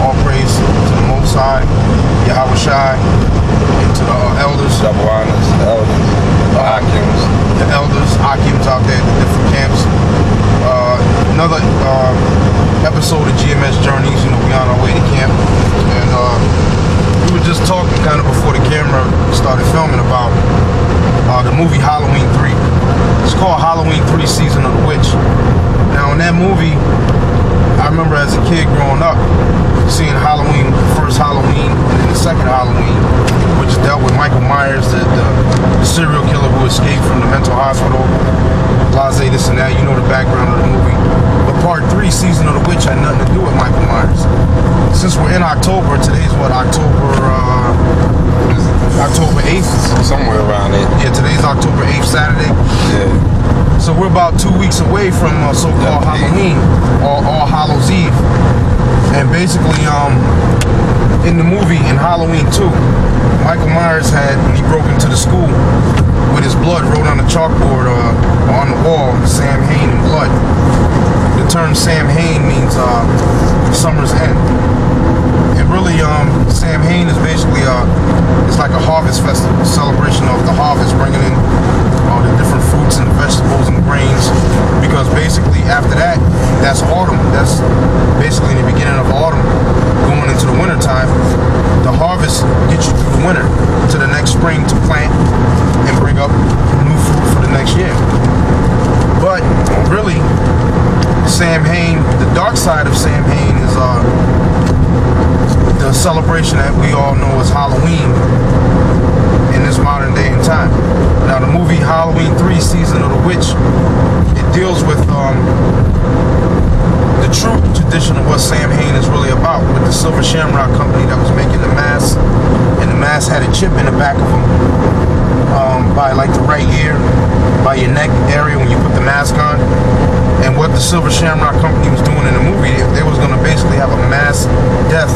all praise to the Most High, Yahweh Shai, and to the elders. Double honors, the elders, the elders, Akims out there at the different camps. Another episode of GMS Journeys. You know, we on our way to camp, and we were just talking kind of before the camera started filming about the movie Halloween 3. It's called Halloween 3: Season of the Witch. Now, in that movie, I remember as a kid growing up seeing Halloween, the first Halloween, and then the second Halloween, which dealt with Michael Myers, the serial killer who escaped from the mental hospital. Blase, this and that, you know the background of the movie. But part 3, Season of the Witch, had nothing to do with Michael Myers. Since we're in October, today's what, October 8th? somewhere around it. Yeah, today's October 8th, Saturday. Yeah. So we're about 2 weeks away from so-called Halloween, or All Hallows Eve. And basically, in the movie, in Halloween 2, Michael Myers had, when he broke into the school, with his blood wrote on the chalkboard on the wall, Sam Hain in blood. The term Sam Hain means summer's end. And really, Sam Hain is basically it's like a harvest festival, celebration of the harvest, bringing in all the different fruits and vegetables and grains. Because basically after that, that's autumn. That's basically the beginning of autumn, going into the winter time. The harvest gets you through the winter to the next spring to plant and bring up new fruit for the next year. But really, Sam Hain, the dark side of Sam Hain is the celebration that we all know as Halloween in this modern day and time. Now, the movie Halloween 3: Season of the Witch, it deals with the true tradition of what Sam Hain is really about, with the Silver Shamrock Company that was making the mask, and the mask had a chip in the back of them by like the right ear, by your neck area when you put the mask on. And what the Silver Shamrock Company was doing in the movie, they was going to basically have a mass death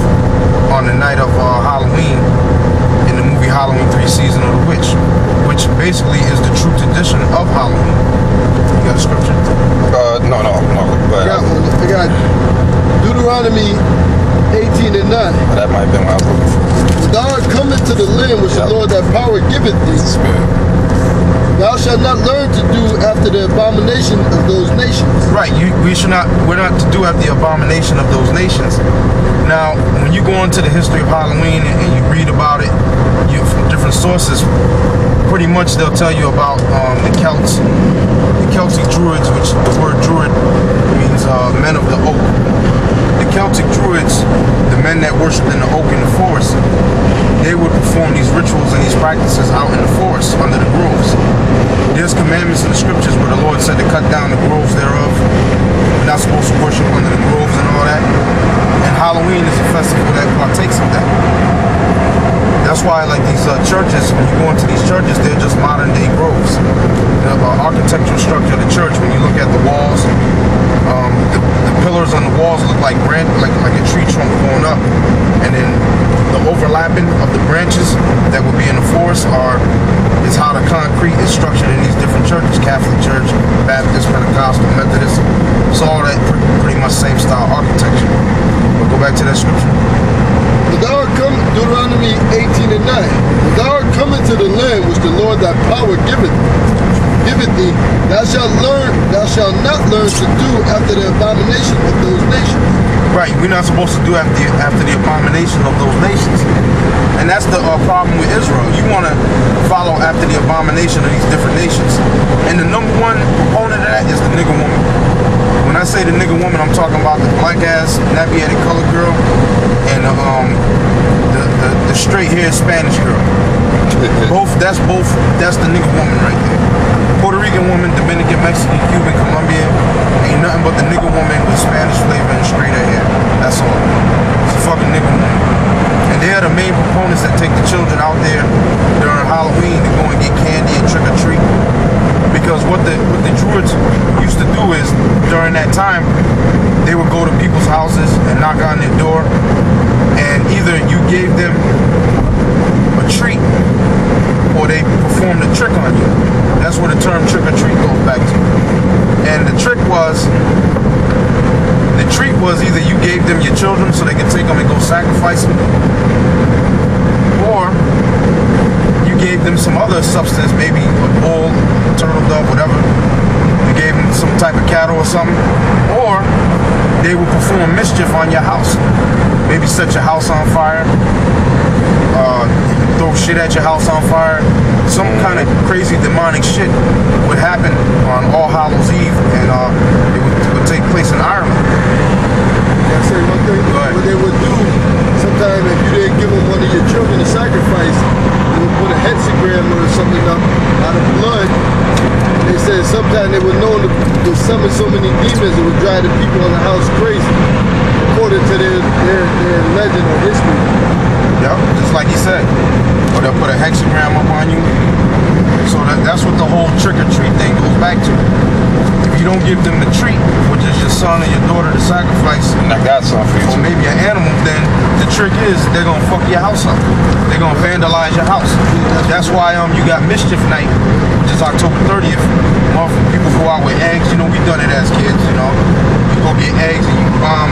on the night of Halloween in the movie Halloween 3: Season of the Witch, which basically is the true tradition of Halloween. You got a scripture? No. I got Deuteronomy 18 and 9. That might have been my book. Thou art coming to the land which the Lord thy power giveth thee. Spirit. Thou shalt not learn to do after the abomination of those nations. Right, we're not to do after the abomination of those nations. Now, when you go into the history of Halloween and you read about it, from different sources, pretty much they'll tell you about the Celts, the Celtic Druids, which the word Druid means men of the oak. The Celtic Druids, the men that worshiped in the oak in the forest, they would perform these rituals and these practices out in the forest under the groves. There's commandments in the scriptures where the Lord said to cut down the groves thereof. We're not supposed to worship under the groves and all that. And Halloween is a festival that partakes of that. That's why, like these churches, when you go into these churches, they're just modern day groves. The architectural structure of the church, when you look at the walls, the pillars on the walls look like a tree trunk going up, and then the overlapping of the branches that would be in the forest is how the concrete is structured in these different churches: Catholic Church, Baptist, Pentecostal, Methodist. It's all that pretty much same style architecture. We'll go back to that scripture. Thou art come, Deuteronomy 18 and 9. Thou art coming to the land which the Lord thy power giveth thee. Thou shalt not learn to do after the abomination of those nations. Right, we're not supposed to do after the abomination of those nations. And that's the problem with Israel. You want to follow after the abomination of these different nations. And the number one proponent of that is the nigger woman. When I say the nigger woman, I'm talking about the black-ass, nappy-headed colored girl and the straight-haired Spanish girl. That's the nigger woman right there. Puerto Rican woman, Dominican, Mexican, Cuban, Colombian, ain't nothing but the nigger woman with Spanish flavor and straighter hair. That's all. It's a fucking nigger woman. And they are the main proponents that take the children out there during Halloween to go and get candy and trick or treat. Because what the Druids used to do is, during that time, they would go to people's houses and knock on their door, and either you gave them a treat or they performed a trick on you. That's where the term trick or treat goes back to. And the trick was either you gave them your children so they could take them and go sacrifice them, or you gave them some other substance, maybe a bull, turtle dove, whatever. You gave them some type of cattle or something, or they will perform mischief on your house. Maybe set your house on fire, throw shit at your house on fire. Some kind of crazy demonic shit would happen on All Hallows Eve, and it would take place in Ireland. Can I say one thing? Go ahead. What they would do, sometimes if you didn't give them one of your children to sacrifice, they would put a hexagram or something up out of blood. They said sometimes they would know to summon so many demons it would drive the people in the house crazy, according to their legend or history. Yep, just like he said. Or they'll put a hexagram up on you. So that's what the whole trick-or-treat thing goes back to. If you don't give them the treat, which is your son or your daughter to sacrifice, And I got something for you. or maybe an animal, then the trick is they're gonna fuck your house up. They're gonna vandalize your house. That's why you got mischief night, which is October 30th. People go out with eggs. You know, we done it as kids. You know, you go get eggs and you bomb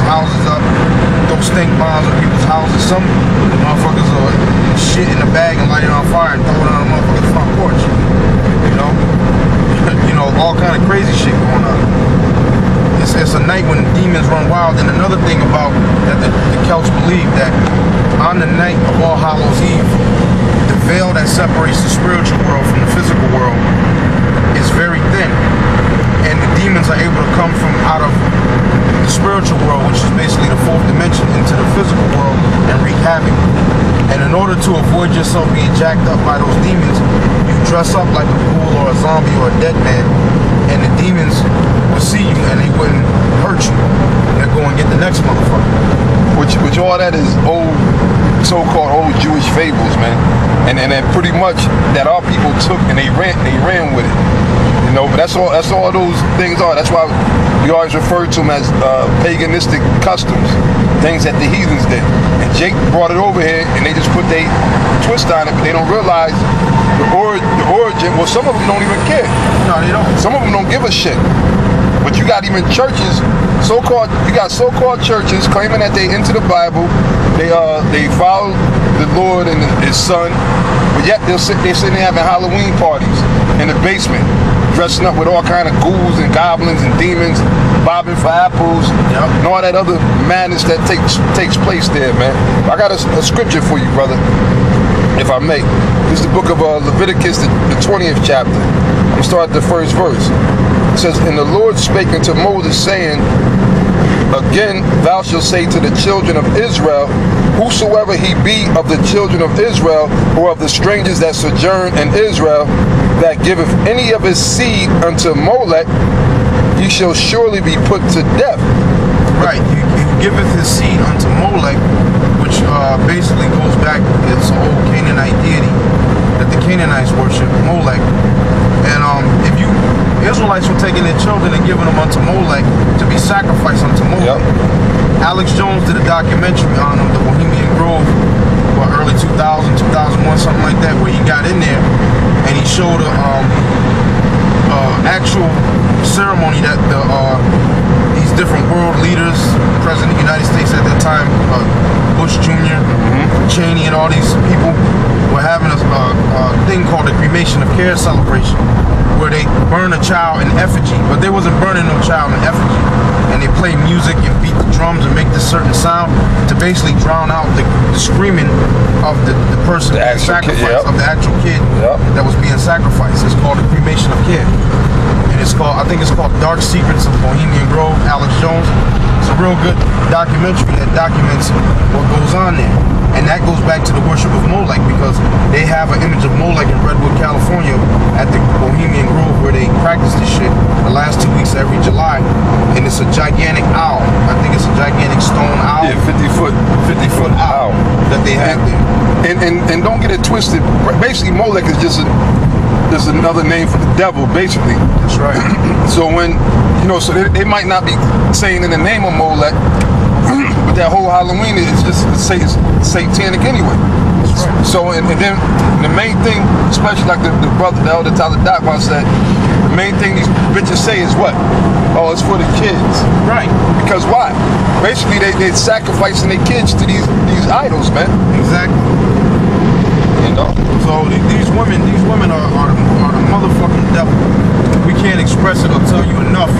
houses up, throw stink bombs on people's houses. Some motherfuckers will shit in a bag and light it on fire and throw it on a motherfucker's front porch. You know, all kind of crazy shit going on. It's a night when demons run wild. And another thing about that the Celts believe that on the night of All Hallows Eve, the veil that separates the spiritual world from the physical world is very thin, and the demons are able to come from out of the spiritual world, which is basically the fourth dimension, into the physical world and wreak havoc. And in order to avoid yourself being jacked up by those demons, you dress up like a ghoul or a zombie or a dead man, and the demons will see you and they wouldn't hurt you. They'll go and get the next motherfucker. Which all that is old, so-called old Jewish fables, man. And then pretty much that our people took and they ran with it. You know, but that's all those things are. That's why we always refer to them as paganistic customs, things that the heathens did. And Jake brought it over here and they just put their twist on it, but they don't realize the origin. Well, some of them don't even care. No, they don't. Some of them don't give a shit. But you got even churches, so-called churches claiming that they into the Bible. They follow the Lord and His Son, but yet they're sitting there having Halloween parties in the basement, dressing up with all kind of ghouls and goblins and demons, bobbing for apples, and all that other madness that takes place there, man. I got a scripture for you, brother, if I may. This is the book of Leviticus, the 20th chapter. I'm gonna start at the first verse. It says, "And the Lord spake unto Moses, saying, Again thou shalt say to the children of Israel, whosoever he be of the children of Israel, or of the strangers that sojourn in Israel, that giveth any of his seed unto Molech, he shall surely be put to death." Right, he giveth his seed unto Molech, which basically goes back, it's an old Canaanite deity that the Canaanites worship, Molech. And if you Israelites were taking their children and giving them unto Molech to be sacrificed unto Molech. Yep. Alex Jones did a documentary on the Bohemian Grove, early 2000, 2001, something like that, where he got in there and he showed a actual ceremony that these different world leaders, President of the United States at that time, Bush Jr., Cheney, and all these people were having a thing called the cremation of care celebration, where they burn a child in effigy, but they wasn't burning no child in effigy, and they play music and beat the drums and make this certain sound to basically drown out the screaming of the person the being sacrificed, kid, of the actual kid that was being sacrificed. It's called the cremation of care, and I think it's called Dark Secrets of Bohemian Grove, Alex Jones. It's a real good documentary that documents what goes on there. And that goes back to the worship of Molech, because they have an image of Molech in Redwood, California at the Bohemian Grove, where they practice this shit the last 2 weeks of every July. And it's a gigantic owl. I think it's a gigantic stone owl. Yeah, 50-foot owl that they have there. And don't get it twisted. Basically, Molech is just another name for the devil, basically. That's right. So when, so they might not be saying in the name of Molech, but that whole Halloween is just satanic anyway. Right. So and then the main thing, especially like the brother, the elder Tyler Doc once said, the main thing these bitches say is what? Oh, it's for the kids. Right. Because why? Basically, they're sacrificing their kids to these idols, man. Exactly. You know? So these women are the motherfucking devil. We can't express it or tell you enough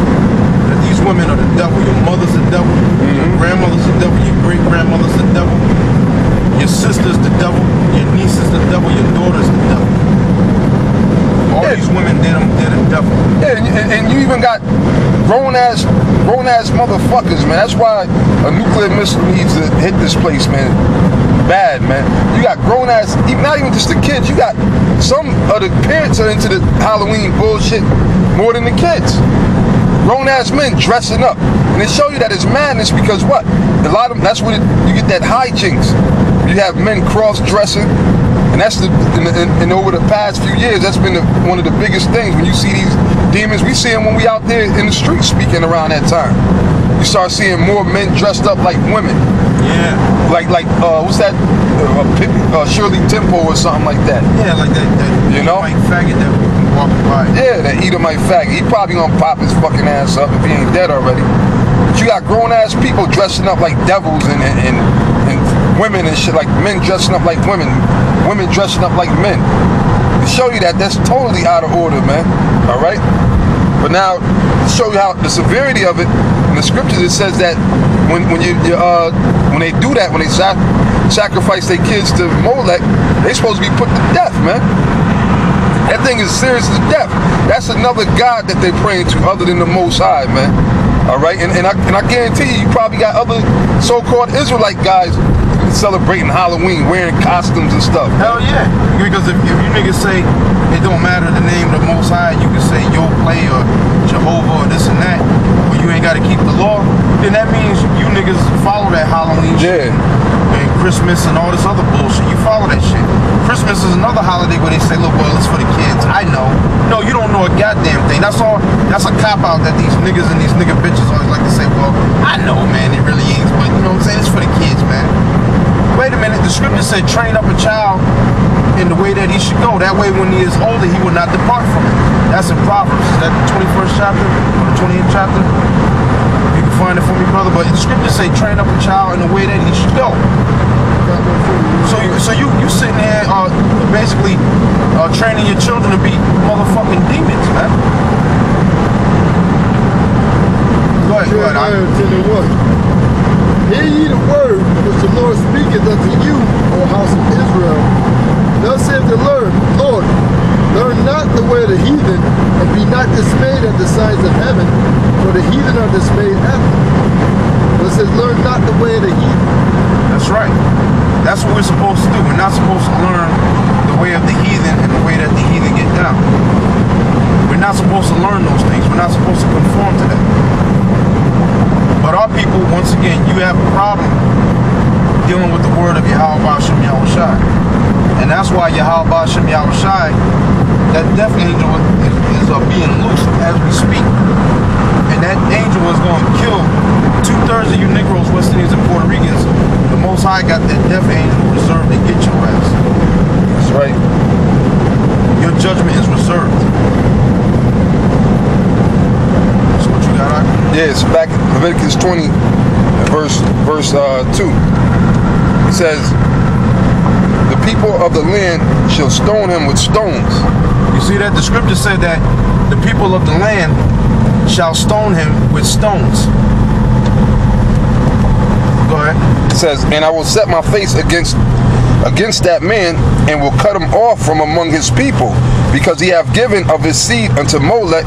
that these women are the devil. Your mother's the devil. Your grandmother's the devil. Your great-grandmother's the devil. Your sister's the devil. Your niece is the devil. Your daughter's the devil. All these women, they're the devil. Yeah, and you even got grown-ass motherfuckers, man. That's why a nuclear missile needs to hit this place, man. Bad, man. You got grown-ass, not even just the kids. You got some of the parents are into the Halloween bullshit more than the kids. Grown-ass men dressing up. And they show you that it's madness because what? A lot of them, that's when you get that hijinks. You have men cross-dressing. And that's and over the past few years, that's been one of the biggest things. When you see these demons, we see them when we out there in the street speaking around that time. You start seeing more men dressed up like women. Yeah. Like what's that? Shirley Temple or something like that. Yeah, like that you know? Edomite faggot that we walking by. Yeah, that Edomite faggot. He probably gonna pop his fucking ass up if he ain't dead already. But you got grown ass people dressing up like devils and women and shit, like men dressing up like women dressing up like men. To show you that that's totally out of order, man. All right. But now to show you how the severity of it in the scriptures, it says that when they do that, when they sacrifice their kids to Molech, they supposed to be put to death, man. That thing is serious as death. That's another god that they're praying to other than the Most High, man. All right, and I guarantee you probably got other so-called Israelite guys celebrating Halloween, wearing costumes and stuff. Hell yeah, because if you niggas say it don't matter the name of the Most High, you can say Yo Play or Jehovah or this and that, or you ain't got to keep the law, then that means you niggas follow that Halloween shit. And Christmas and all this other bullshit, you follow that shit. Christmas is another holiday where they say, look, well, it's for the kids. I know. No, you don't know a goddamn thing. That's all. That's a cop-out that these niggas and these nigga bitches always like to say, well, I know, man, it really is, but you know what I'm saying? It's for the kids, man. Wait a minute, the scripture said train up a child in the way that he should go. That way when he is older, he will not depart from it. That's in Proverbs. Is that the 21st chapter or the 20th chapter? You can find it for me, brother. But the scripture say train up a child in the way that he should go. So you sitting there basically training your children to be motherfucking demons, man. Go ahead. Hear ye the word which the Lord speaketh unto you, O house of Israel. Thus saith the Lord, learn not the way of the heathen, and be not dismayed at the signs of heaven, for the heathen are dismayed at them. But it says, learn not the way of the heathen. That's right. That's what we're supposed to do. We're not supposed to learn the way of the heathen and the way that the heathen get down. We're not supposed to learn those things. We're not supposed to conform to that. But our people, once again, you have a problem dealing with the word of Yahweh Ba'ashem Yahushai. And that's why Yahweh Ba'ashem Yahushai, that death angel is being loosed as we speak. And that angel is going to kill 2/3 of you Negroes, West Indians, and Puerto Ricans. The Most High got that death angel reserved to get your ass. That's right. Your judgment is reserved. That's what you got, Ak? Yeah, it's back in Leviticus 20, verse 2. It says, the people of the land shall stone him with stones. You see that? The scripture said that the people of the land shall stone him with stones. Go ahead. It says, and I will set my face against that man, and will cut him off from among his people, because he hath given of his seed unto Molech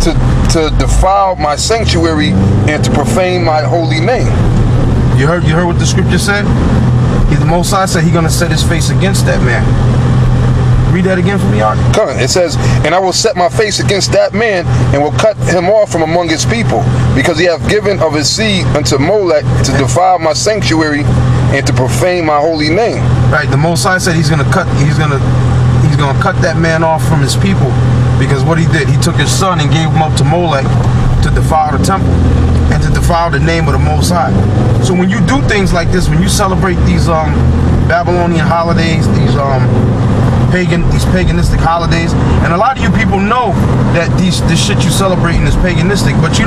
to defile my sanctuary and to profane my holy name. You heard what the scripture said? The Most High said he's going to set his face against that man. Read that again for me, Art. It says, and I will set my face against that man, and will cut him off from among his people, because he hath given of his seed unto Molech to defile my sanctuary and to profane my holy name. Right. The Most High said he's going to cut that man off from his people, because what he did, he took his son and gave him up to Molech to defile the temple and to defile the name of the Most High. So when you do things like this, when you celebrate these Babylonian holidays, these these paganistic holidays. And a lot of you people know that this shit you celebrating is paganistic, but you